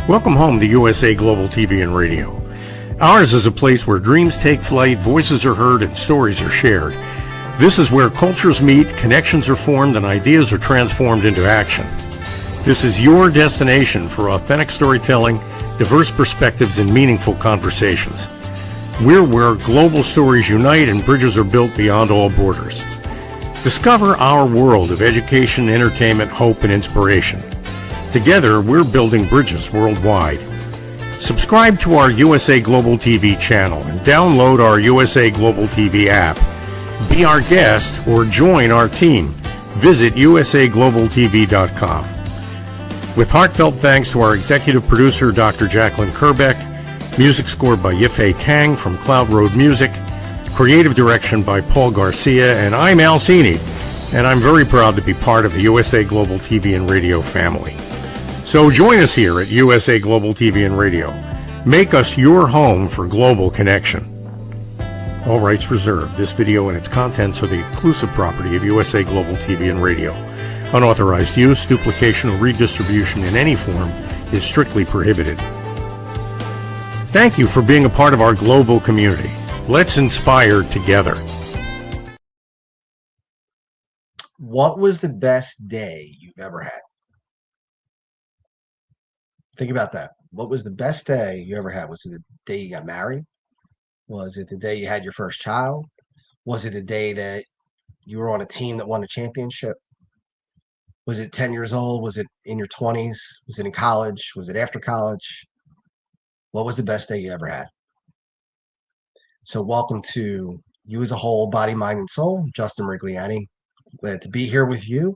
Welcome home to USA Global TV and Radio. Ours is a place where dreams take flight, voices are heard, and stories are shared. This is where cultures meet, connections are formed, and ideas are transformed into action. This is your destination for authentic storytelling, diverse perspectives, and meaningful conversations. We're where global stories unite and bridges are built beyond all borders. Discover our world of education, entertainment, hope, and inspiration. Together, we're building bridges worldwide. Subscribe to our USA Global TV channel and download our USA Global TV app. Be our guest or join our team. Visit usaglobaltv.com. With heartfelt thanks to our executive producer, Dr. Jacqueline Kerbeck, music scored by Yifei Tang from Cloud Road Music, creative direction by Paul Garcia, and I'm Alcini, and I'm very proud to be part of the USA Global TV and Radio family. So join us here at USA Global TV and Radio. Make us your home for global connection. All rights reserved. This video and its contents are the exclusive property of USA Global TV and Radio. Unauthorized use, duplication, or redistribution in any form is strictly prohibited. Thank you for being a part of our global community. Let's inspire together. What was the best day you've ever had? Think about that. What was the best day you ever had? Was it the day you got married? Was it the day you had your first child? Was it the day that you were on a team that won a championship? Was it 10 years old? Was it in your 20s? Was it in college? Was it after college? What was the best day you ever had? So welcome to You as a Whole, Body, Mind, and Soul. Justin Mirigliani. Glad to be here with you.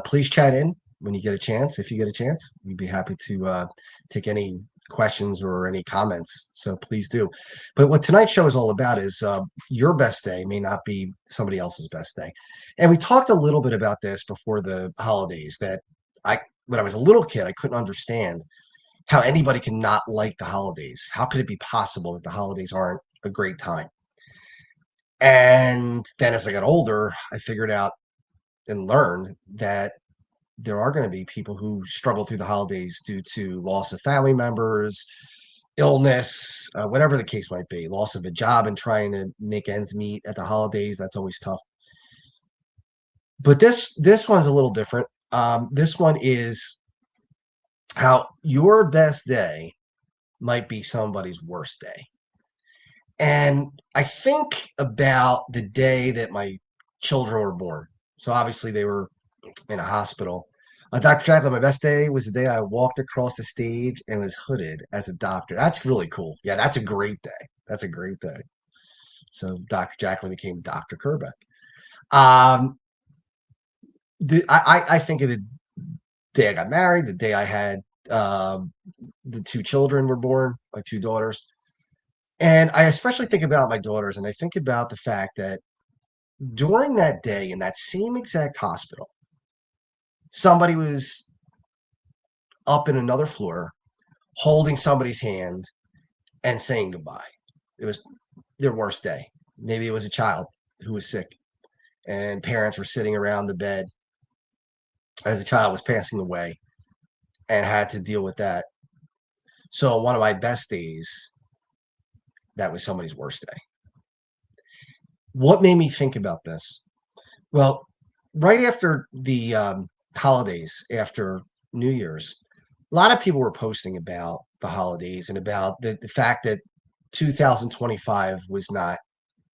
Please chat in when you get a chance. If you get a chance, we'd be happy to take any questions or any comments. So please do. But what tonight's show is all about is your best day may not be somebody else's best day. And we talked a little bit about this before the holidays, that when I was a little kid, I couldn't understand how anybody can not like the holidays. How could it be possible that the holidays aren't a great time? And then as I got older, I figured out and learned that there are going to be people who struggle through the holidays due to loss of family members, illness, whatever the case might be, loss of a job and trying to make ends meet at the holidays. That's always tough. But this one's a little different. This one is how your best day might be somebody's worst day. And I think about the day that my children were born. So obviously they were in a hospital. Dr. Jacqueline, my best day was the day I walked across the stage and was hooded as a doctor. That's really cool. Yeah, that's a great day. That's a great day. So Dr. Jacqueline became Dr. Kerbeck. I think of the day I got married, the day I had the two children were born, my two daughters. And I especially think about my daughters, and I think about the fact that during that day in that same exact hospital, somebody was up in another floor holding somebody's hand and saying goodbye. It was their worst day. Maybe it was a child who was sick and parents were sitting around the bed as the child was passing away and had to deal with that. So one of my best days, that was somebody's worst day. What made me think about this? Well, right after the holidays, after New Year's, a lot of people were posting about the holidays and about the fact that 2025 was not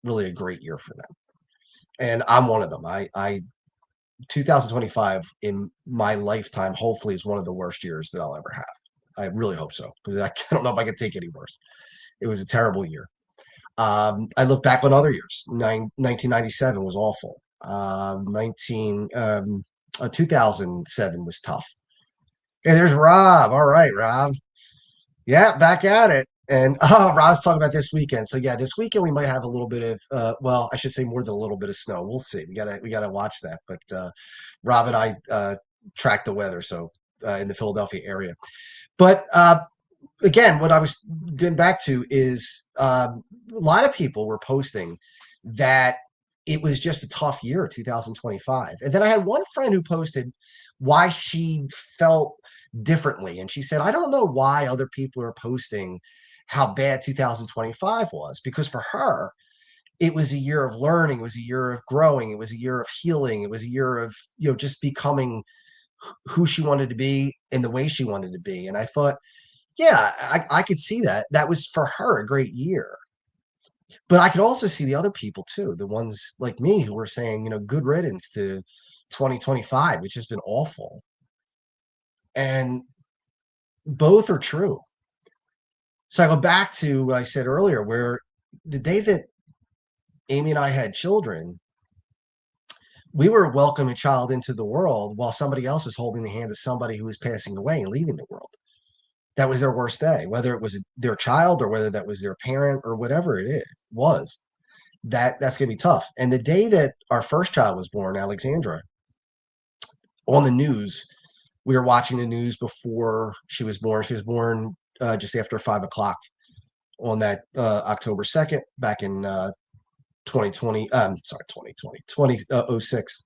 really a great year for them. And I'm one of them. 2025 in my lifetime, hopefully, is one of the worst years that I'll ever have. I really hope so, because I don't know if I could take any worse. It was a terrible year. I look back on other years. 1997 was awful. 2007 was tough. Hey, there's Rob. All right, Rob. Yeah, back at it. And Rob's talking about this weekend. So yeah, this weekend we might have a little bit of well, I should say more than a little bit of snow. We'll see. We gotta watch that. But Rob and I track the weather, so in the Philadelphia area. But again, what I was getting back to is a lot of people were posting that it was just a tough year, 2025. And then I had one friend who posted why she felt differently. And she said, I don't know why other people are posting how bad 2025 was, because for her, it was a year of learning. It was a year of growing. It was a year of healing. It was a year of, just becoming who she wanted to be in the way she wanted to be. And I thought, yeah, I could see that. That was for her a great year. But I could also see the other people too, the ones like me who were saying, good riddance to 2025, which has been awful. And both are true. So I go back to what I said earlier, where the day that Amy and I had children, we were welcoming a child into the world while somebody else was holding the hand of somebody who was passing away and leaving the world. That was their worst day, whether it was their child or whether that was their parent or whatever was. That's going to be tough. And the day that our first child was born, Alexandra, on the news, we were watching the news before she was born. She was born just after 5 o'clock on that October 2nd, back in 2020. Sorry, 2006.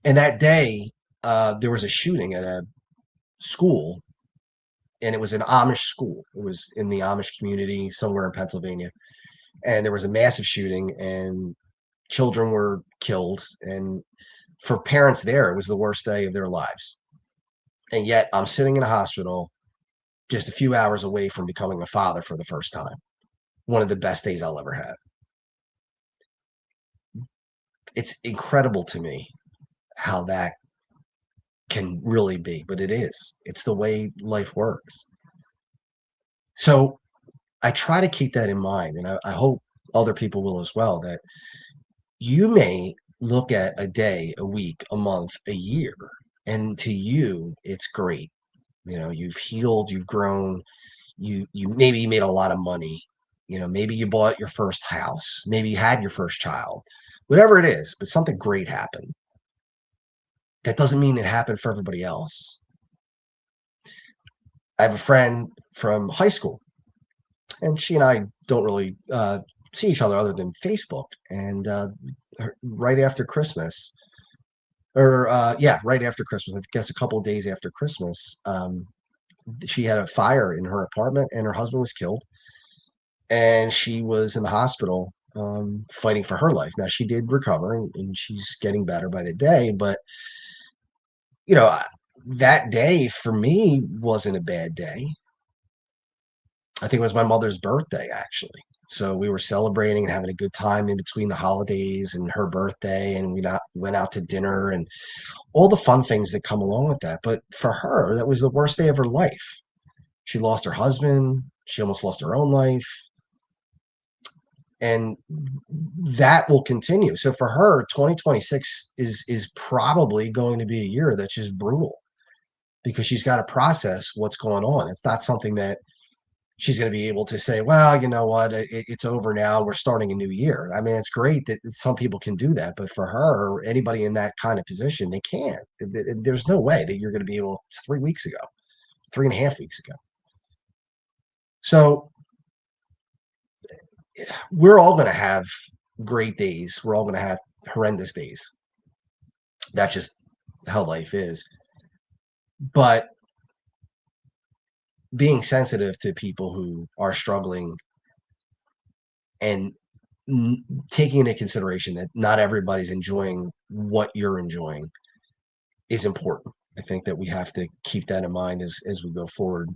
And that day, there was a shooting at a school, and it was an Amish school. It was in the Amish community somewhere in Pennsylvania. And there was a massive shooting, and children were killed. And for parents there, it was the worst day of their lives. And yet I'm sitting in a hospital just a few hours away from becoming a father for the first time. One of the best days I'll ever have. It's incredible to me how that can really be, but it is. It's the way life works. So I try to keep that in mind, and I hope other people will as well, that you may look at a day, a week, a month, a year, and to you, it's great. You've healed, you've grown, you maybe you made a lot of money, maybe you bought your first house, maybe you had your first child, whatever it is, but something great happened. That doesn't mean it happened for everybody else. I have a friend from high school, and she and I don't really see each other than Facebook. And right after Christmas, right after Christmas, I guess a couple of days after Christmas, she had a fire in her apartment, and her husband was killed, and she was in the hospital fighting for her life. Now, she did recover, and she's getting better by the day, but that day for me wasn't a bad day. I think it was my mother's birthday, actually. So we were celebrating and having a good time in between the holidays and her birthday, and we went out to dinner and all the fun things that come along with that. But for her, that was the worst day of her life. She lost her husband. She almost lost her own life. And that will continue. So for her, 2026 is probably going to be a year that's just brutal, because she's got to process what's going on. It's not something that she's going to be able to say, well, you know what, it's over now, we're starting a new year. I mean, it's great that some people can do that, but for her, or anybody in that kind of position, they can't. There's no way that you're going to be able. It's 3 weeks ago, 3.5 weeks ago. So we're all going to have great days. We're all going to have horrendous days. That's just how life is. But being sensitive to people who are struggling, and taking into consideration that not everybody's enjoying what you're enjoying is important. I think that we have to keep that in mind as we go forward.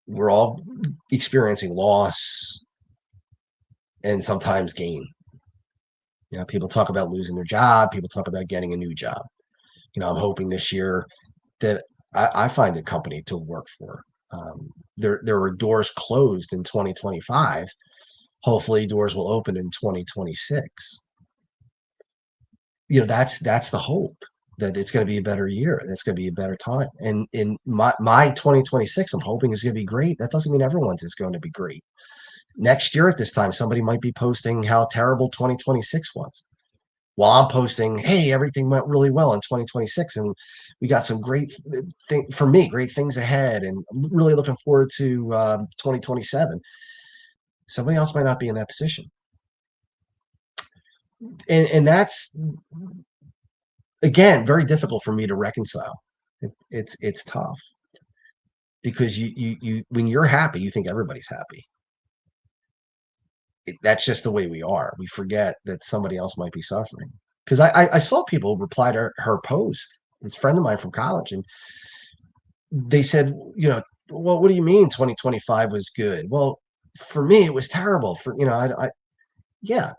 We're all experiencing loss and sometimes gain. People talk about losing their job. People talk about getting a new job. I'm hoping this year that I find a company to work for. There were doors closed in 2025. Hopefully doors will open in 2026. That's the hope, that it's going to be a better year. That's going to be a better time. And in my 2026, I'm hoping is going to be great. That doesn't mean everyone's is going to be great. Next year at this time, somebody might be posting how terrible 2026 was, while I'm posting, hey, everything went really well in 2026, and we got some great things ahead, and I'm really looking forward to 2027. Somebody else might not be in that position. And that's, again, very difficult for me to reconcile. It's tough because you when you're happy, you think everybody's happy. That's just the way we are. We forget that somebody else might be suffering. Because I saw people reply to her post. This friend of mine from college, and they said, well, what do you mean 2025 was good? Well, for me, it was terrible. For yeah,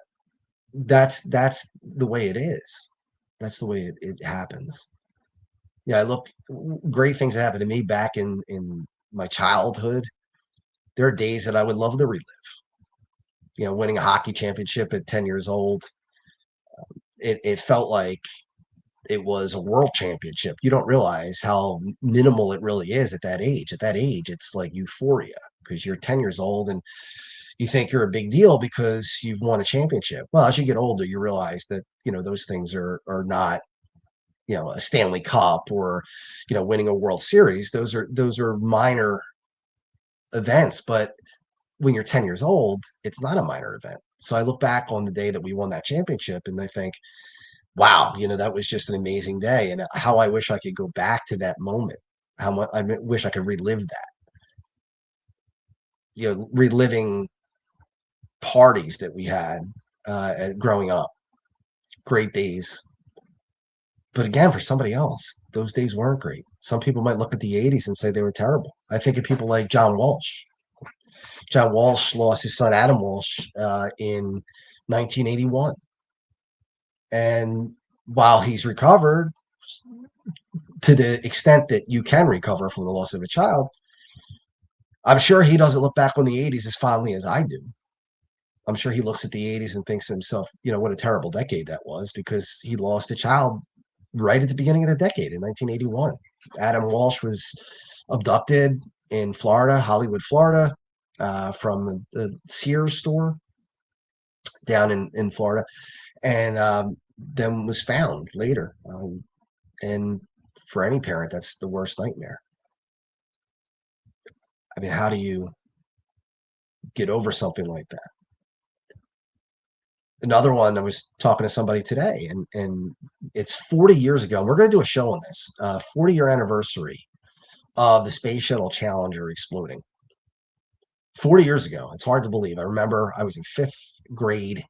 that's the way it is. That's the way it happens. Yeah, I look great things that happened to me back in my childhood. There are days that I would love to relive. Winning a hockey championship at 10 years old. It felt like it was a world championship. You don't realize how minimal it really is at that age. At that age, it's like euphoria because you're 10 years old and you think you're a big deal because you've won a championship. Well, as you get older, you realize that, those things are not, a Stanley Cup or, winning a World Series. Those are minor events, but when you're 10 years old, it's not a minor event. So I look back on the day that we won that championship and I think, wow, that was just an amazing day. And how I wish I could go back to that moment. How much I wish I could relive that. Reliving parties that we had growing up, great days. But again, for somebody else, those days weren't great. Some people might look at the 80s and say they were terrible. I think of people like John Walsh. John Walsh lost his son, Adam Walsh, in 1981. And while he's recovered to the extent that you can recover from the loss of a child, I'm sure he doesn't look back on the 80s as fondly as I do. I'm sure he looks at the 80s and thinks to himself, what a terrible decade that was because he lost a child right at the beginning of the decade in 1981. Adam Walsh was abducted in Florida, Hollywood, Florida, from the Sears store down in Florida, and then was found later. And for any parent, that's the worst nightmare. I mean, how do you get over something like that? Another one, I was talking to somebody today, and it's 40 years ago. And we're going to do a show on this 40-year anniversary of the Space Shuttle Challenger exploding. 40 years ago. It's hard to believe. I remember I was in 5th grade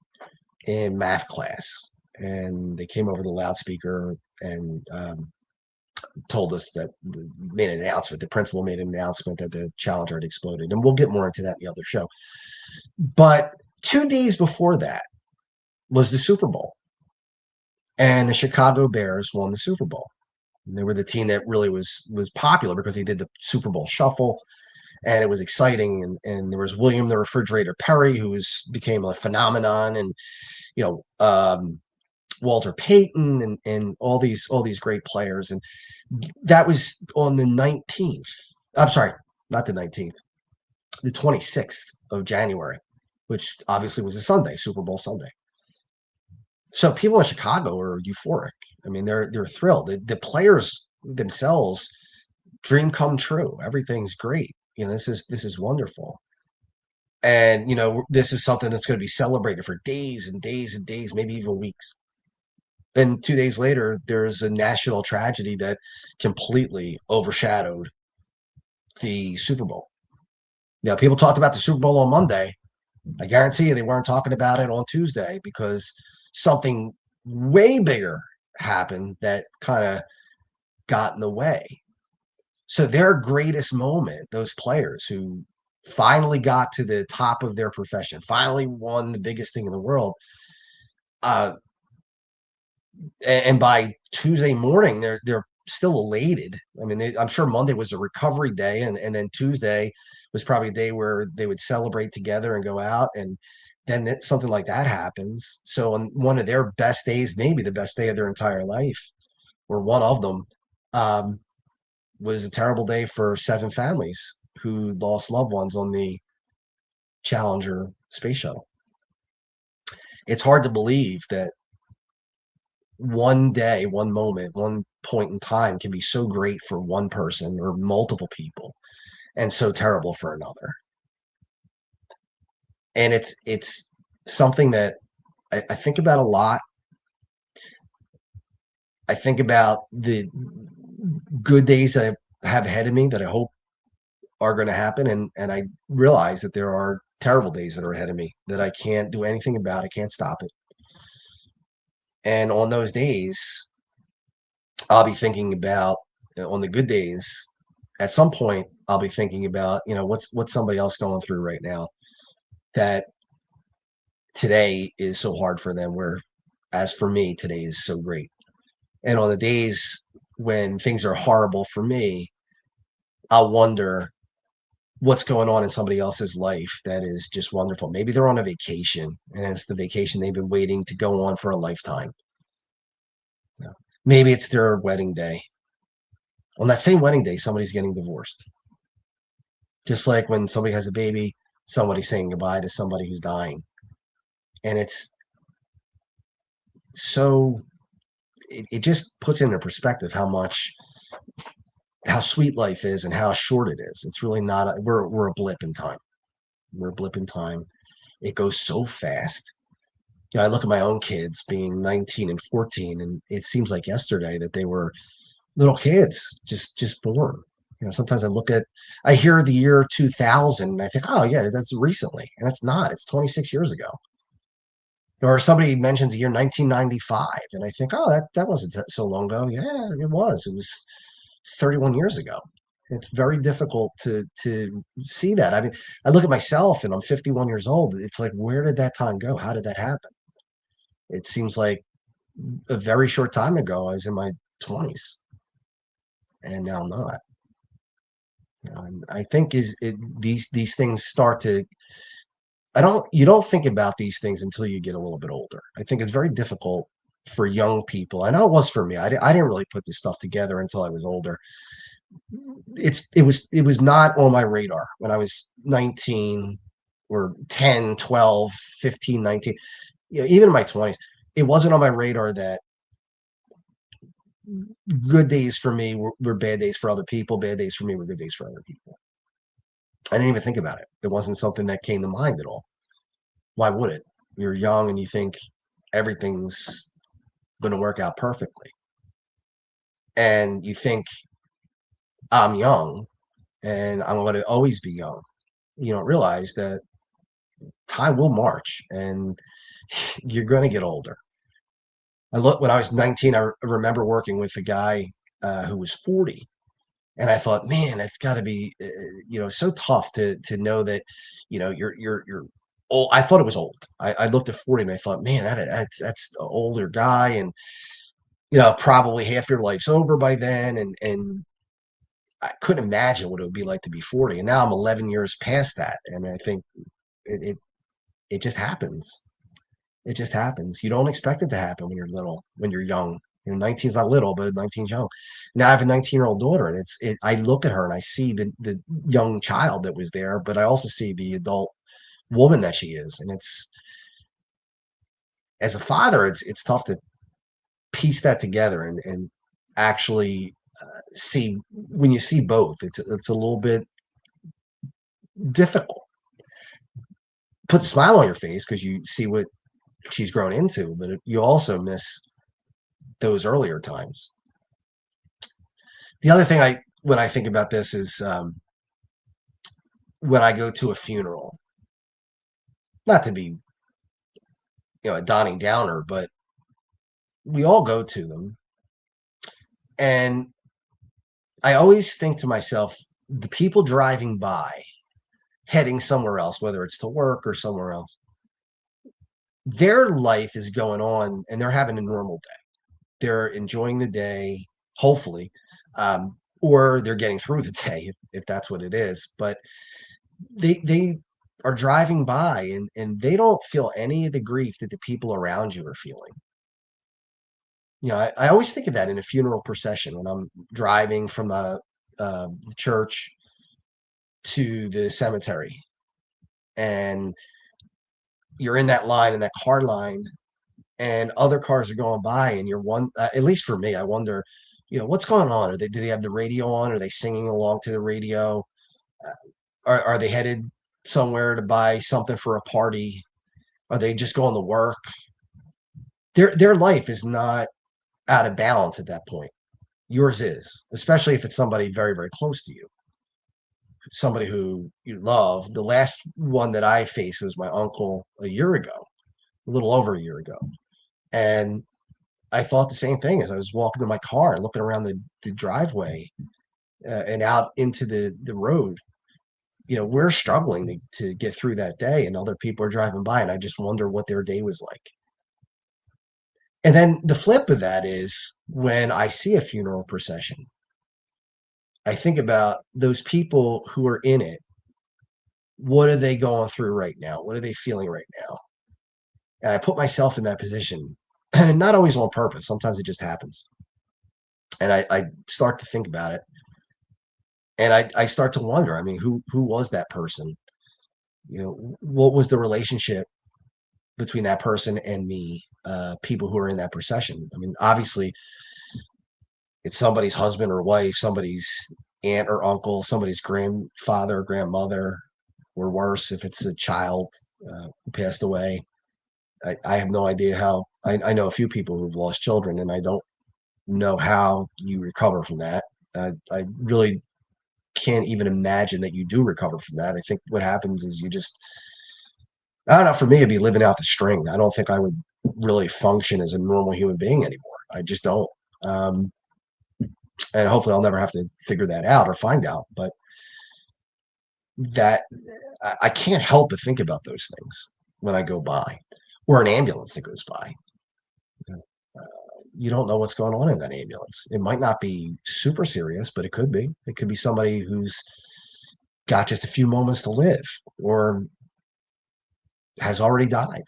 in math class, and they came over the loudspeaker and told us that made an announcement. The principal made an announcement that the Challenger had exploded, and we'll get more into that in the other show. But 2 days before that was the Super Bowl, and the Chicago Bears won the Super Bowl. And they were the team that really was popular because they did the Super Bowl shuffle, and it was exciting. And there was William the Refrigerator Perry, who became a phenomenon, and Walter Payton and all these great players. And that was on the 19th. I'm sorry, not the 19th, the 26th of January, which obviously was a Sunday, Super Bowl Sunday. So people in Chicago are euphoric. I mean, they're thrilled. The players themselves, dream come true. Everything's great. This is wonderful. And this is something that's going to be celebrated for days and days and days, maybe even weeks. And 2 days later, there's a national tragedy that completely overshadowed the Super Bowl. People talked about the Super Bowl on Monday. I guarantee you they weren't talking about it on Tuesday because something way bigger happened that kind of got in the way. So their greatest moment, those players who finally got to the top of their profession, finally won the biggest thing in the world, and by Tuesday morning, they're still elated. I mean, I'm sure Monday was a recovery day, and then Tuesday was probably a day where they would celebrate together and go out, and then something like that happens. So on one of their best days, maybe the best day of their entire life, or one of them, was a terrible day for 7 families who lost loved ones on the Challenger space shuttle. It's hard to believe that one day, one moment, one point in time can be so great for one person or multiple people and so terrible for another. And it's something that I think about a lot. I think about the good days that I have ahead of me that I hope are going to happen. And I realize that there are terrible days that are ahead of me that I can't do anything about. I can't stop it. And on those days, I'll be thinking about, on the good days, at some point, I'll be thinking about, what's somebody else going through right now that today is so hard for them, where as for me, today is so great. And on the days when things are horrible for me, I'll wonder what's going on in somebody else's life that is just wonderful. Maybe they're on a vacation and it's the vacation they've been waiting to go on for a lifetime. Maybe it's their wedding day. On that same wedding day, somebody's getting divorced. Just like when somebody has a baby, somebody's saying goodbye to somebody who's dying. And it's so, it just puts into perspective how sweet life is and how short it is. It's really not, we're a blip in time. We're a blip in time. It goes so fast. I look at my own kids being 19 and 14, and it seems like yesterday that they were little kids, just born. Sometimes I hear the year 2000, and I think, oh yeah, that's recently, and it's not. It's 26 years ago. Or somebody mentions the year 1995, and I think, oh, that wasn't so long ago. Yeah, it was. It was 31 years ago. It's very difficult to see that. I mean, I look at myself, and I'm 51 years old. It's like, where did that time go? How did that happen? It seems like a very short time ago, I was in my 20s, and now I'm not. And I think these things start to. You don't think about these things until you get a little bit older. I think it's very difficult for young people. I know it was for me. I didn't really put this stuff together until I was older. It was not on my radar when I was 19 or 10, 12, 15, 19. Even in my 20s, it wasn't on my radar that good days for me were bad days for other people. Bad days for me were good days for other people. I didn't even think about it. It wasn't something that came to mind at all. Why would it? You're young and you think everything's going to work out perfectly. And you think, I'm young and I'm going to always be young. You don't realize that time will march and you're going to get older. When I was 19, I remember working with a guy who was 40. And I thought, man, it's got to be, so tough to know that, you're old. I thought it was old. I looked at 40 and I thought, man, that's an older guy, and probably half your life's over by then. And I couldn't imagine what it would be like to be 40. And now I'm 11 years past that, and I think it just happens. It just happens. You don't expect it to happen when you're little, when you're young. 19 is not little, but 19 is young. Now I have a 19-year-old daughter, and I look at her and I see the young child that was there, but I also see the adult woman that she is. And as a father, it's tough to piece that together and actually see, when you see both, it's a little bit difficult. Puts a smile on your face because you see what she's grown into, but you also miss those earlier times. The other thing when I think about this is when I go to a funeral, not to be, a Donnie Downer, but we all go to them. And I always think to myself, the people driving by, heading somewhere else, whether it's to work or somewhere else, their life is going on and they're having a normal day. They're enjoying the day, hopefully, or they're getting through the day if that's what it is. But they are driving by and they don't feel any of the grief that the people around you are feeling. I always think of that in a funeral procession when I'm driving from the church to the cemetery, and you're in that line, in that car line, and other cars are going by, and at least for me, I wonder, what's going on? Do they have the radio on? Are they singing along to the radio? Are they headed somewhere to buy something for a party? Are they just going to work? Their life is not out of balance at that point. yours is, especially if it's somebody very, very close to you, somebody who you love. The last one that I faced was my uncle a year ago, a little over a year ago. And I thought the same thing as I was walking to my car and looking around the driveway and out into the road. We're struggling to get through that day, and other people are driving by, and I just wonder what their day was like. And then the flip of that is when I see a funeral procession, I think about those people who are in it. What are they going through right now? What are they feeling right now? And I put myself in that position, and not always on purpose. Sometimes it just happens. And I start to think about it, and I start to wonder. I mean, who was that person? What was the relationship between that person and the people who are in that procession? I mean, obviously, it's somebody's husband or wife, somebody's aunt or uncle, somebody's grandfather or grandmother, or worse, if it's a child who passed away. I have no idea how. I know a few people who've lost children, and I don't know how you recover from that. I really can't even imagine that you do recover from that. I think what happens is I don't know, for me, it'd be living out the string. I don't think I would really function as a normal human being anymore. I just don't. Um, and hopefully I'll never have to figure that out or find out. But that I can't help but think about those things when I go by, or an ambulance that goes by. You don't know what's going on in that ambulance. It might not be super serious, but it could be. It could be somebody who's got just a few moments to live or has already died.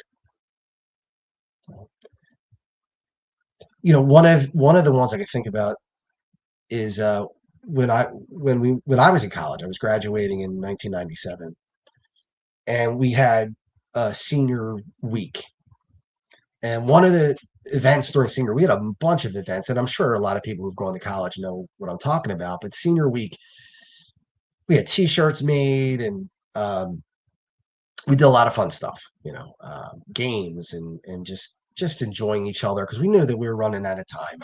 One of the ones I could think about is when I was in college. I was graduating in 1997, and we had a senior week. And one of the events during senior, we had a bunch of events, and I'm sure a lot of people who've gone to college know what I'm talking about. But senior week, we had T-shirts made, and we did a lot of fun stuff, games and just enjoying each other, because we knew that we were running out of time,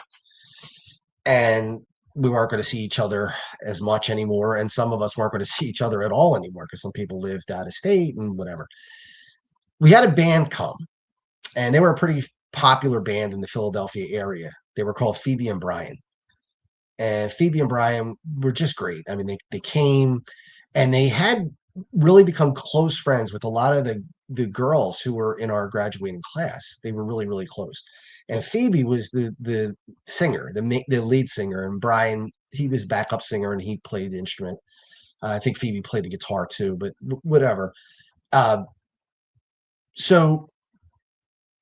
and we weren't going to see each other as much anymore, and some of us weren't going to see each other at all anymore because some people lived out of state and whatever. We had a band come, and they were a pretty popular band in the Philadelphia area. They were called Phoebe and Brian. And Phoebe and Brian were just great. I mean, they came, and they had really become close friends with a lot of the girls who were in our graduating class. They were really, really close. And Phoebe was the singer, the lead singer, and Brian, he was backup singer, and he played the instrument. I think Phoebe played the guitar too, but whatever. So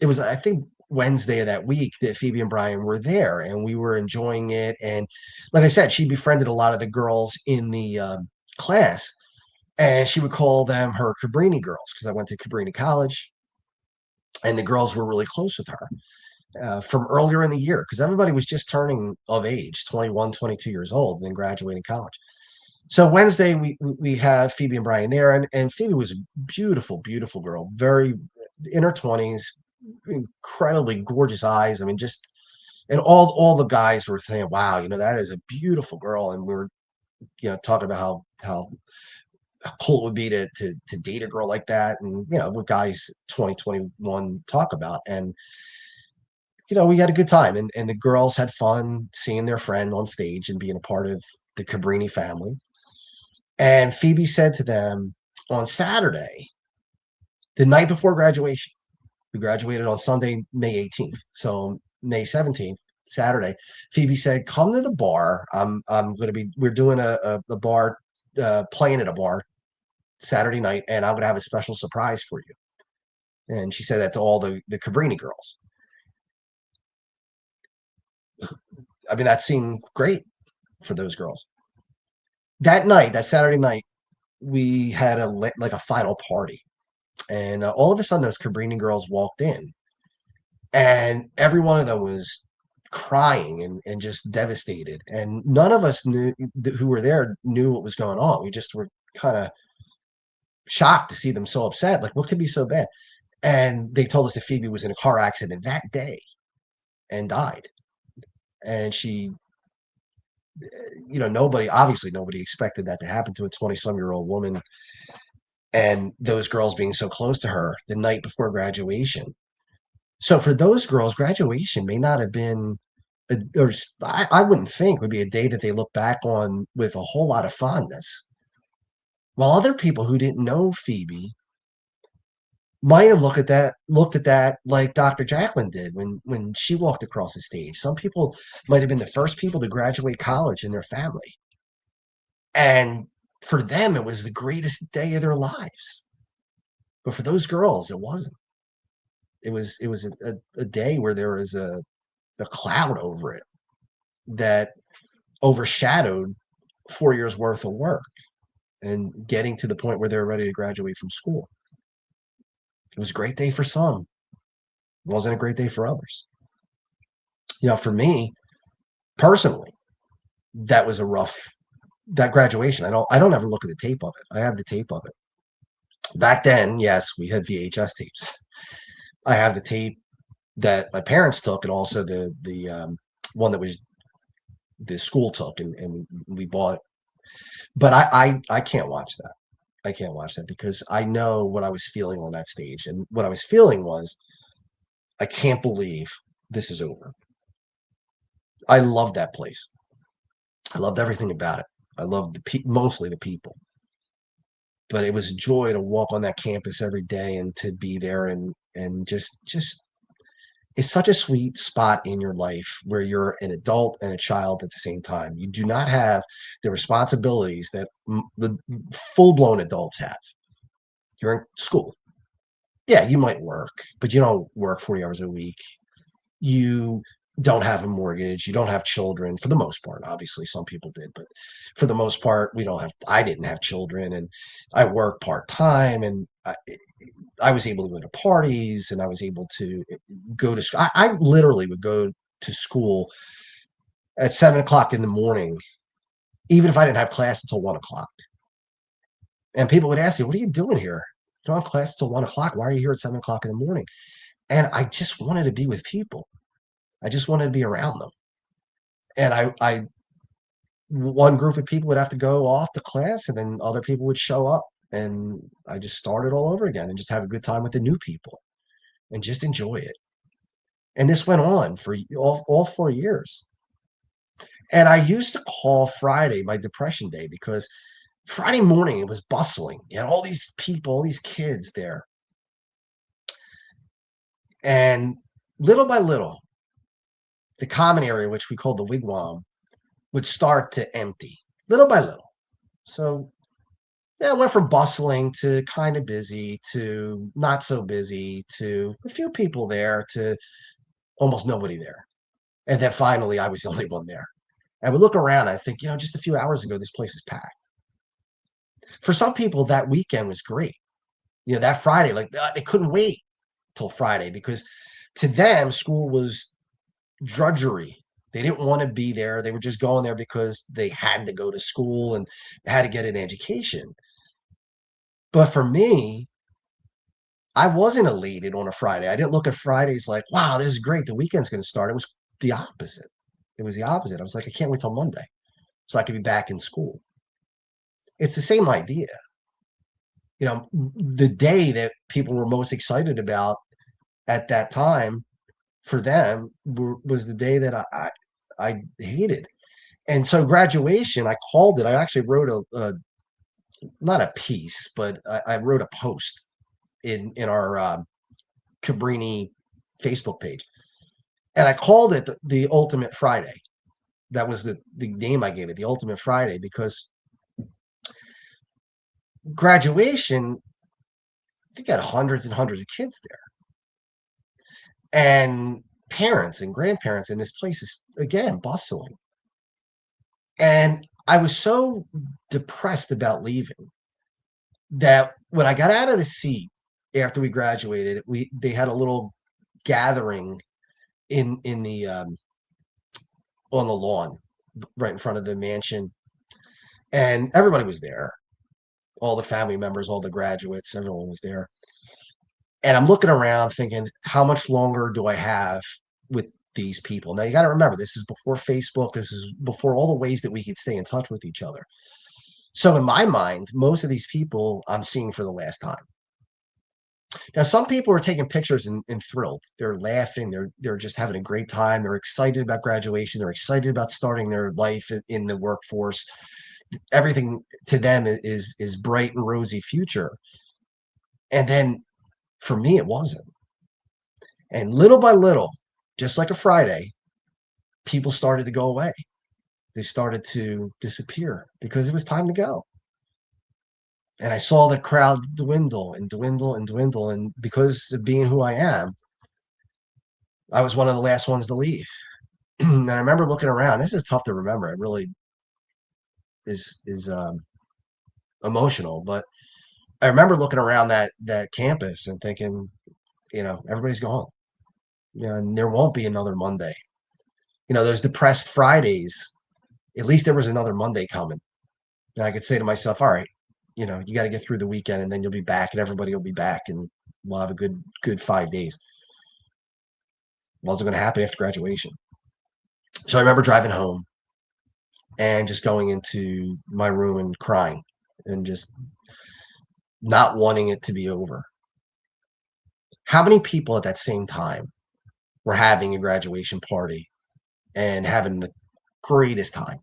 it was, I think, Wednesday of that week that Phoebe and Brian were there, and we were enjoying it. And like I said, she befriended a lot of the girls in the class, and she would call them her Cabrini girls, because I went to Cabrini College, and the girls were really close with her from earlier in the year, because everybody was just turning of age, 21, 22 years old, and then graduating college. So Wednesday, we have Phoebe and Brian there, and Phoebe was a beautiful, beautiful girl, very in her 20s, incredibly gorgeous eyes. I mean, just, and all the guys were saying, "Wow, that is a beautiful girl," and we were, talking about how cool it would be to date a girl like that, and what guys 2021 talk about. And we had a good time, and the girls had fun seeing their friend on stage and being a part of the Cabrini family. And Phoebe said to them on Saturday, the night before graduation, we graduated on Sunday, May 18th. So May 17th, Saturday, Phoebe said, "Come to the bar. We're doing a bar, playing at a bar Saturday night, and I'm going to have a special surprise for you." And she said that to all the Cabrini girls. I mean, that seemed great for those girls. That night, that Saturday night, we had a final party. And all of a sudden, those Cabrini girls walked in, and every one of them was crying and just devastated. And none of us who were there knew what was going on. We just were kind of shocked to see them so upset. Like, what could be so bad? And they told us that Phoebe was in a car accident that day and died. And she obviously nobody expected that to happen to a 20-some-year-old woman, and those girls being so close to her the night before graduation. So for those girls, graduation may not have been, I wouldn't think would be a day that they look back on with a whole lot of fondness. While other people who didn't know Phoebe might have looked at that like Dr. Jacqueline did when she walked across the stage. Some people might have been the first people to graduate college in their family. And for them, it was the greatest day of their lives. But for those girls, it wasn't. It was a day where there was a cloud over it that overshadowed 4 years worth of work and getting to the point where they were ready to graduate from school. It was a great day for some. It wasn't a great day for others. For me personally, that was that graduation. I don't ever look at the tape of it. I have the tape of it. Back then, yes, we had VHS tapes. I have the tape that my parents took, and also the one that was the school took, and we bought. But I can't watch that. I can't watch that because I know what I was feeling on that stage, and what I was feeling was, I can't believe this is over. I loved that place. I loved everything about it. I loved mostly the people, but it was a joy to walk on that campus every day and to be there, and just it's such a sweet spot in your life where you're an adult and a child at the same time. You do not have the responsibilities that the full-blown adults have. You're in school. Yeah, you might work, but you don't work 40 hours a week. You don't have a mortgage. You don't have children for the most part. Obviously, some people did, but for the most part, I didn't have children, and I work part-time, and I was able to go to parties, and I was able to go to school. I literally would go to school at 7 o'clock in the morning, even if I didn't have class until 1 o'clock. And people would ask me, "What are you doing here? You don't have class until 1 o'clock. Why are you here at 7 o'clock in the morning?" And I just wanted to be with people. I just wanted to be around them. And one group of people would have to go off to class, and then other people would show up, and I just started all over again and just have a good time with the new people and just enjoy it. And this went on for all 4 years. And I used to call Friday my depression day because Friday morning it was bustling. You had all these people, all these kids there. And little by little, the common area, which we called the wigwam, would start to empty little by little. So yeah, it went from bustling to kind of busy to not so busy to a few people there to almost nobody there. And then finally, I was the only one there. I would look around, I think, just a few hours ago, this place is packed. For some people, that weekend was great. That Friday, like they couldn't wait till Friday because to them, school was drudgery. They didn't want to be there. They were just going there because they had to go to school and they had to get an education. But for me, I wasn't elated on a Friday. I didn't look at Fridays like, wow, this is great. The weekend's going to start. It was the opposite. It was the opposite. I was like, I can't wait till Monday so I could be back in school. It's the same idea. The day that people were most excited about at that time for them was the day that I hated. And so graduation, I called it. I actually wrote not a piece, but I wrote a post in our Cabrini Facebook page, and I called it the Ultimate Friday. That was the name I gave it, the Ultimate Friday, because graduation, you got hundreds and hundreds of kids there, and parents and grandparents, and this place is again bustling. And I was so depressed about leaving that when I got out of the seat after we graduated, they had a little gathering in the on the lawn right in front of the mansion, and everybody was there. All the family members, all the graduates, everyone was there. And I'm looking around thinking, how much longer do I have with these people. Now you got to remember, this is before Facebook. This is before all the ways that we could stay in touch with each other. So in my mind, most of these people I'm seeing for the last time. Now, some people are taking pictures and thrilled. They're laughing. They're just having a great time. They're excited about graduation. They're excited about starting their life in the workforce. Everything to them is bright and rosy future. And then for me, it wasn't. And little by little, just like a Friday, people started to go away. They started to disappear because it was time to go. And I saw the crowd dwindle and dwindle and dwindle. And because of being who I am, I was one of the last ones to leave. And I remember looking around. This is tough to remember. It really is emotional. But I remember looking around that campus and thinking, everybody's gone. And there won't be another Monday. Those depressed Fridays. At least there was another Monday coming. And I could say to myself, all right, you got to get through the weekend, and then you'll be back, and everybody will be back, and we'll have a good 5 days. Wasn't going to happen after graduation. So I remember driving home and just going into my room and crying and just not wanting it to be over. How many people at that same time were having a graduation party and having the greatest time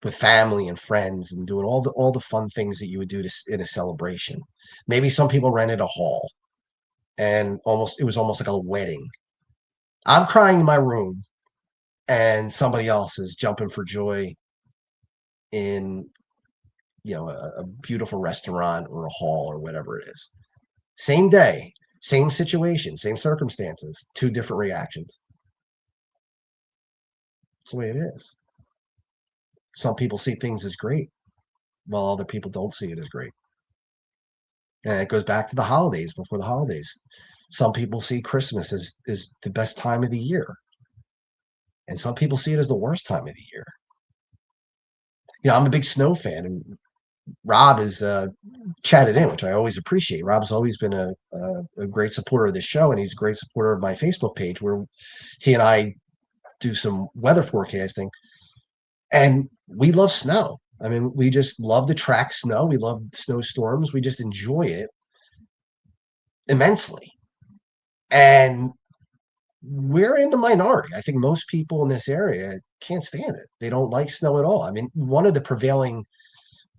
with family and friends and doing all the fun things that you would do in a celebration? Maybe some people rented a hall and it was almost like a wedding. I'm crying in my room and somebody else is jumping for joy in a beautiful restaurant or a hall or whatever it is. Same day, same situation, same circumstances, two different reactions. It's the way it is. Some people see things as great, while other people don't see it as great. And it goes back to the holidays, before the holidays. Some people see Christmas as the best time of the year. And some people see it as the worst time of the year. I'm a big snow fan, and Rob is chatted in, which I always appreciate. Rob's always been a great supporter of this show, and he's a great supporter of my Facebook page, where he and I do some weather forecasting. And we love snow. I mean, we just love to track snow. We love snowstorms. We just enjoy it immensely. And we're in the minority. I think most people in this area can't stand it. They don't like snow at all. I mean, one of the prevailing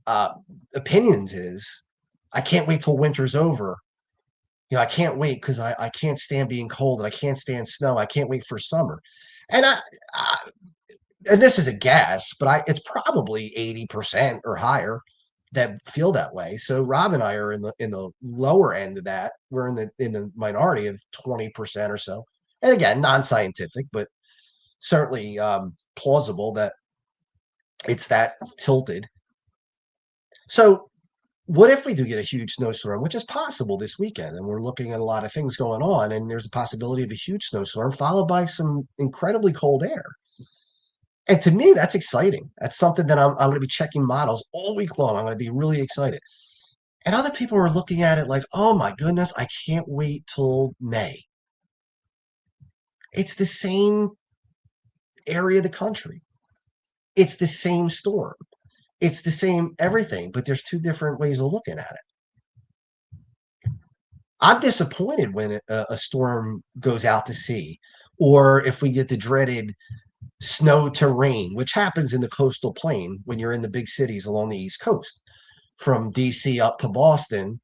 opinions is, I can't wait till winter's over. I can't wait because I can't stand being cold, and I can't stand snow. I can't wait for summer. And and this is a guess, but it's probably 80% or higher that feel that way. So Rob and I are in the lower end of that. We're in the minority of 20% or so. And again, non-scientific, but certainly plausible that it's that tilted. So what if we do get a huge snowstorm, which is possible this weekend, and we're looking at a lot of things going on, and there's a possibility of a huge snowstorm followed by some incredibly cold air. And to me, that's exciting. That's something that I'm going to be checking models all week long. I'm going to be really excited. And other people are looking at it like, oh my goodness, I can't wait till May. It's the same area of the country. It's the same storm. It's the same everything, but there's two different ways of looking at it. I'm disappointed when a storm goes out to sea, or if we get the dreaded snow to rain, which happens in the coastal plain when you're in the big cities along the East Coast, from DC up to Boston.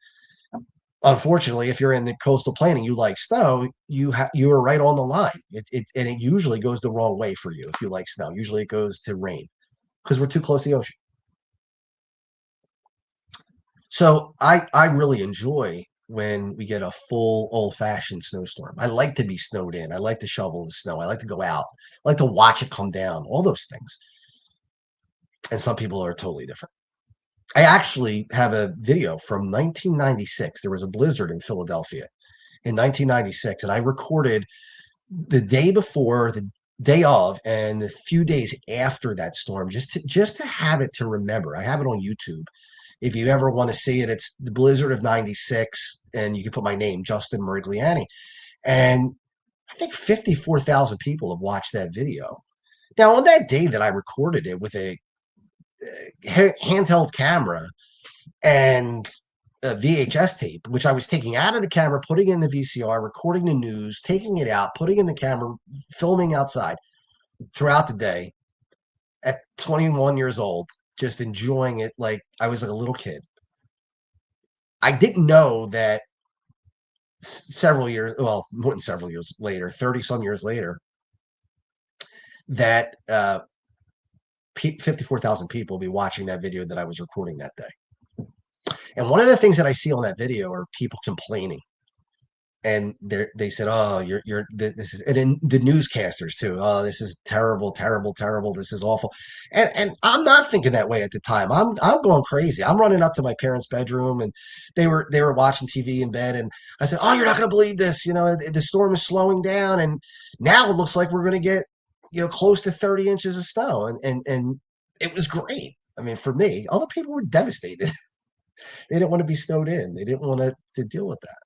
Unfortunately, if you're in the coastal plain and you like snow, you are right on the line. And it usually goes the wrong way for you if you like snow. Usually it goes to rain because we're too close to the ocean. So I really enjoy when we get a full old-fashioned snowstorm. I like to be snowed in. I like to shovel the snow. I like to go out. I like to watch it come down, all those things. And some people are totally different. I actually have a video from 1996. There was a blizzard in Philadelphia in 1996, and I recorded the day before, the day of, and a few days after that storm, just to have it to remember. I have it on YouTube. If you ever want to see it, it's the blizzard of 96, and you can put my name, Justin Mirigliani. And I think 54,000 people have watched that video. Now, on that day that I recorded it with a handheld camera and a VHS tape, which I was taking out of the camera, putting in the VCR, recording the news, taking it out, putting in the camera, filming outside throughout the day at 21 years old, just enjoying it like I was like a little kid. I didn't know that several years, well, more than several years later, 30 some years later, that 54,000 people will be watching that video that I was recording that day. And one of the things that I see on that video are people complaining. And they said, "Oh, this is," and then the newscasters too. "Oh, this is terrible, terrible, terrible. This is awful." And I'm not thinking that way at the time. I'm going crazy. I'm running up to my parents' bedroom, and they were watching TV in bed, and I said, "Oh, you're not going to believe this. You know, the storm is slowing down, and now it looks like we're going to get, close to 30 inches of snow." And it was great. I mean, for me, other people were devastated. They didn't want to be snowed in. They didn't want to deal with that.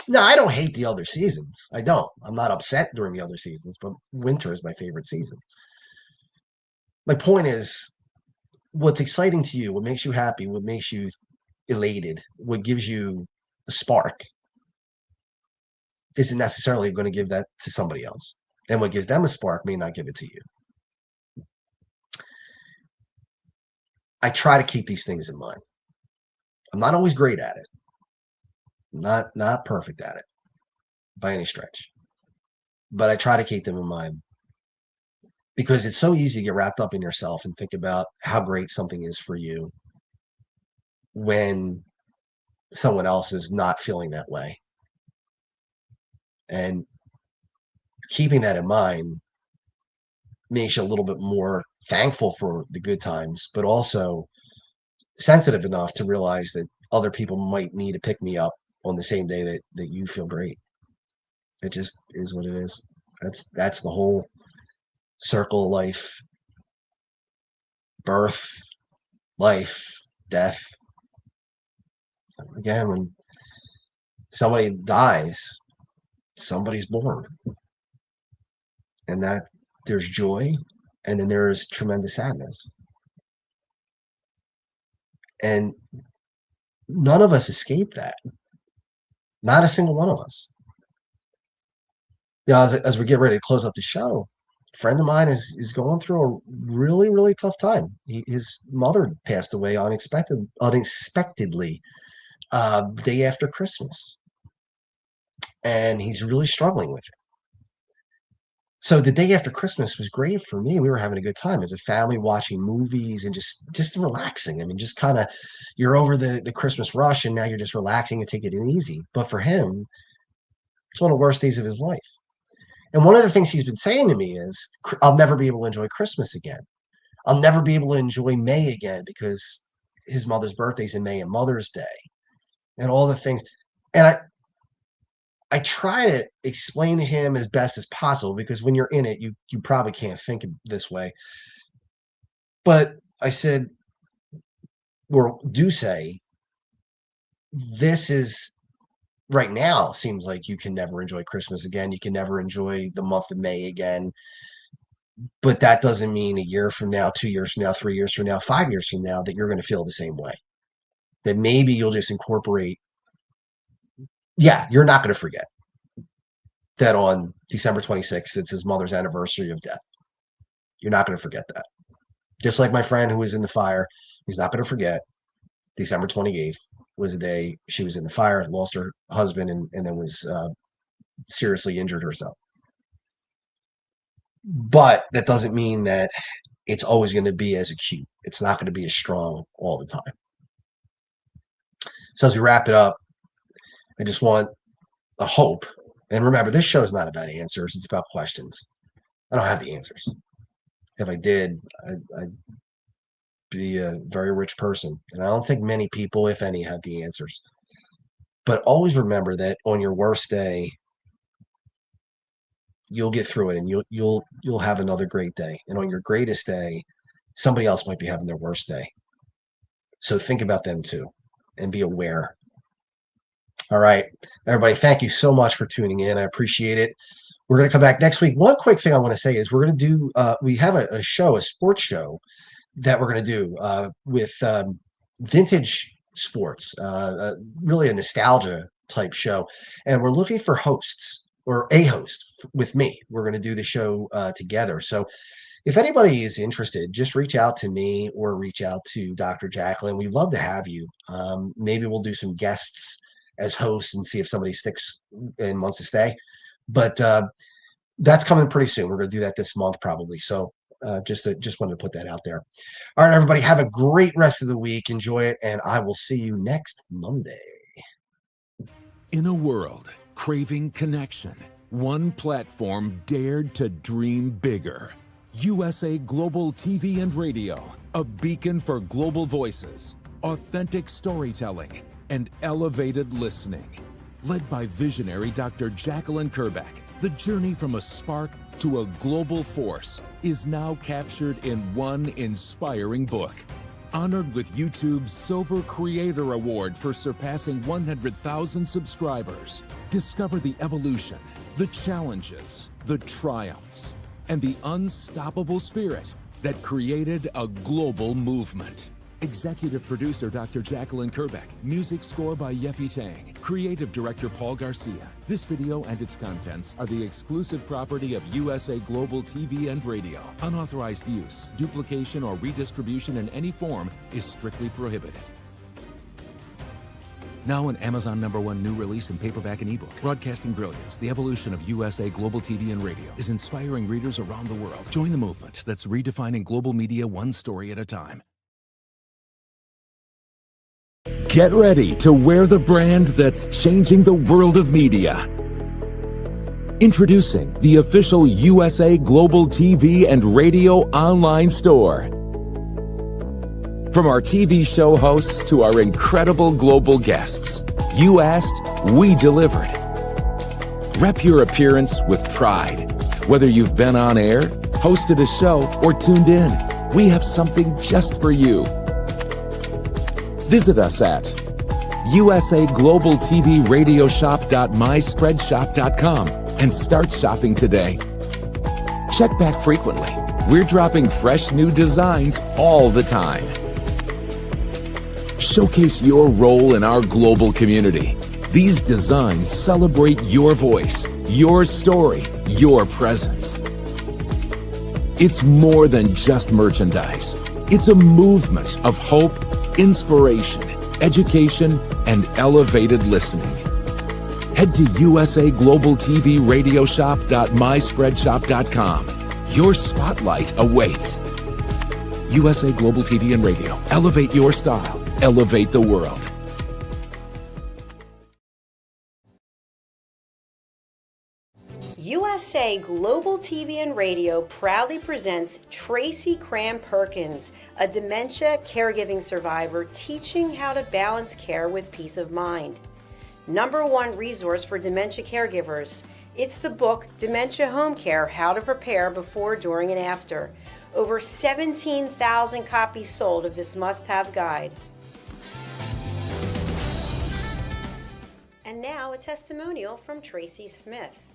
No, I don't hate the other seasons. I don't. I'm not upset during the other seasons, but winter is my favorite season. My point is, what's exciting to you, what makes you happy, what makes you elated, what gives you a spark, isn't necessarily going to give that to somebody else. And what gives them a spark may not give it to you. I try to keep these things in mind. I'm not always great at it. Not perfect at it by any stretch. But I try to keep them in mind because it's so easy to get wrapped up in yourself and think about how great something is for you when someone else is not feeling that way. And keeping that in mind makes you a little bit more thankful for the good times, but also sensitive enough to realize that other people might need to pick me up on the same day that you feel great. It just is what it is. That's the whole circle of life. Birth, life, death. Again, when somebody dies, somebody's born. And that there's joy, and then there's tremendous sadness. And none of us escape that. Not a single one of us. As we get ready to close up the show, a friend of mine is going through a really, really tough time. His mother passed away unexpectedly the day after Christmas. And he's really struggling with it. So the day after Christmas was great for me. We were having a good time as a family, watching movies and just relaxing. I mean, just kind of, you're over the Christmas rush, and now you're just relaxing and taking it easy. But for him, it's one of the worst days of his life. And one of the things he's been saying to me is, I'll never be able to enjoy Christmas again. I'll never be able to enjoy May again because his mother's birthday's in May and Mother's Day and all the things. And I try to explain to him as best as possible, because when you're in it, you probably can't think this way. But I said, or do say, this is right now seems like you can never enjoy Christmas again. You can never enjoy the month of May again. But that doesn't mean a year from now, 2 years from now, 3 years from now, 5 years from now that you're going to feel the same way. That maybe you'll just incorporate. Yeah, you're not going to forget that on December 26th, it's his mother's anniversary of death. You're not going to forget that. Just like my friend who was in the fire, he's not going to forget December 28th was the day she was in the fire, lost her husband, and then was seriously injured herself. But that doesn't mean that it's always going to be as acute. It's not going to be as strong all the time. So as we wrap it up, I just want a hope. And remember, this show is not about answers. It's about questions. I don't have the answers. If I did, I'd be a very rich person. And I don't think many people, if any, have the answers. But always remember that on your worst day, you'll get through it, and you'll have another great day. And on your greatest day, somebody else might be having their worst day. So think about them too, and be aware All right, everybody, thank you so much for tuning in. I appreciate it. We're going to come back next week. One quick thing I want to say is we're going to do, we have a show, a sports show that we're going to do with vintage sports, really a nostalgia type show. And we're looking for hosts or a host with me. We're going to do the show together. So if anybody is interested, just reach out to me or reach out to Dr. Jacqueline. We'd love to have you. Maybe we'll do some guests as hosts and see if somebody sticks and wants to stay. But that's coming pretty soon. We're going to do that this month probably. So just wanted to put that out there. All right, everybody, have a great rest of the week. Enjoy it, and I will see you next Monday. In a world craving connection, one platform dared to dream bigger. USA Global TV and Radio, a beacon for global voices, authentic storytelling, and elevated listening. Led by visionary Dr. Jacqueline Kerbeck, the journey from a spark to a global force is now captured in one inspiring book. Honored with YouTube's Silver Creator Award for surpassing 100,000 subscribers, discover the evolution, the challenges, the triumphs, and the unstoppable spirit that created a global movement. Executive producer Dr. Jacqueline Kerbeck. Music score by Yeffy Tang. Creative director Paul Garcia. This video and its contents are the exclusive property of USA Global TV and Radio. Unauthorized use, duplication, or redistribution in any form is strictly prohibited. Now an Amazon #1 new release in paperback and ebook. Broadcasting Brilliance, the evolution of USA Global TV and Radio, is inspiring readers around the world. Join the movement that's redefining global media one story at a time. Get ready to wear the brand that's changing the world of media. Introducing the official USA Global TV and Radio online store. From our TV show hosts to our incredible global guests, you asked, we delivered. Rep your appearance with pride. Whether you've been on air, hosted a show, or tuned in, we have something just for you. Visit us at usaglobaltvradioshoп.myspreadshop.com and start shopping today. Check back frequently. We're dropping fresh new designs all the time. Showcase your role in our global community. These designs celebrate your voice, your story, your presence. It's more than just merchandise. It's a movement of hope, inspiration, education, and elevated listening. Head to usaglobaltvradioshoп.myspreadshop.com. Your spotlight awaits. USA Global TV and Radio. Elevate your style. Elevate the world. USA Global TV and Radio proudly presents Tracy Cram-Perkins, a dementia caregiving survivor teaching how to balance care with peace of mind. #1 resource for dementia caregivers. It's the book Dementia Home Care: How to Prepare Before, During, and After. Over 17,000 copies sold of this must-have guide. And now a testimonial from Tracy Smith.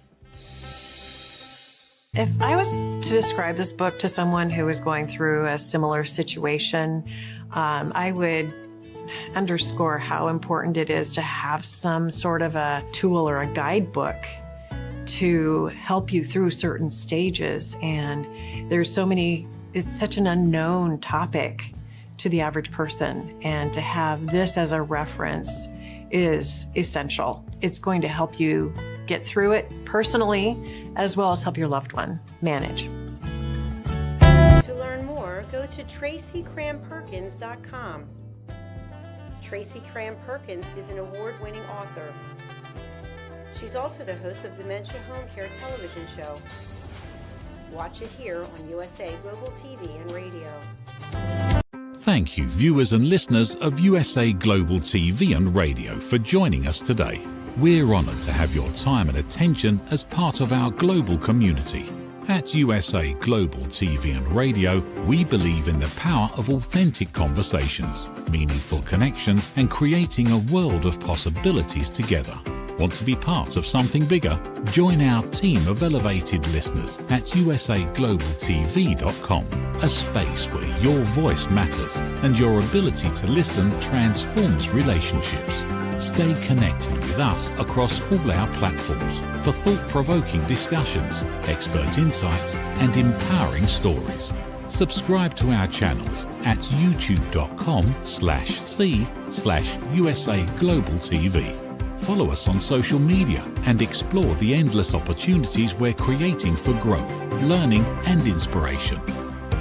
If I was to describe this book to someone who is going through a similar situation, I would underscore how important it is to have some sort of a tool or a guidebook to help you through certain stages. And there's so many, it's such an unknown topic to the average person. And to have this as a reference is essential. It's going to help you get through it personally, as well as help your loved one manage. To learn more, go to tracycramperkins.com. Tracy Cram-Perkins is an award-winning author. She's also the host of Dementia Home Care television show. Watch it here on USA Global TV and Radio. Thank you, viewers and listeners of USA Global TV and Radio, for joining us today. We're honoured to have your time and attention as part of our global community. At USA Global TV and Radio, we believe in the power of authentic conversations, meaningful connections, and creating a world of possibilities together. Want to be part of something bigger? Join our team of elevated listeners at usaglobaltv.com, a space where your voice matters and your ability to listen transforms relationships. Stay connected with us across all our platforms for thought-provoking discussions, expert insights, and empowering stories. Subscribe to our channels at youtube.com/c/USAGlobalTV. Follow us on social media and explore the endless opportunities we're creating for growth, learning, and inspiration.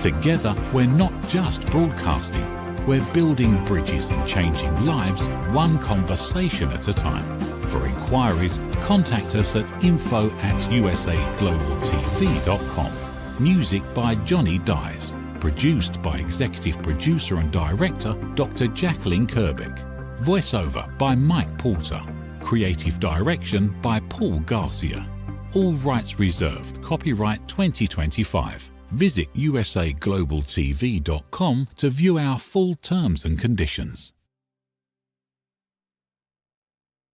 Together, we're not just broadcasting, we're building bridges and changing lives one conversation at a time. For inquiries, contact us at info@usaglobaltv.com. Music by Johnny Dyes. Produced by Executive Producer and Director Dr. Jacqueline Kerbeck. Voiceover by Mike Porter. Creative Direction by Paul Garcia. All rights reserved. Copyright 2025. Visit usaglobaltv.com to view our full terms and conditions.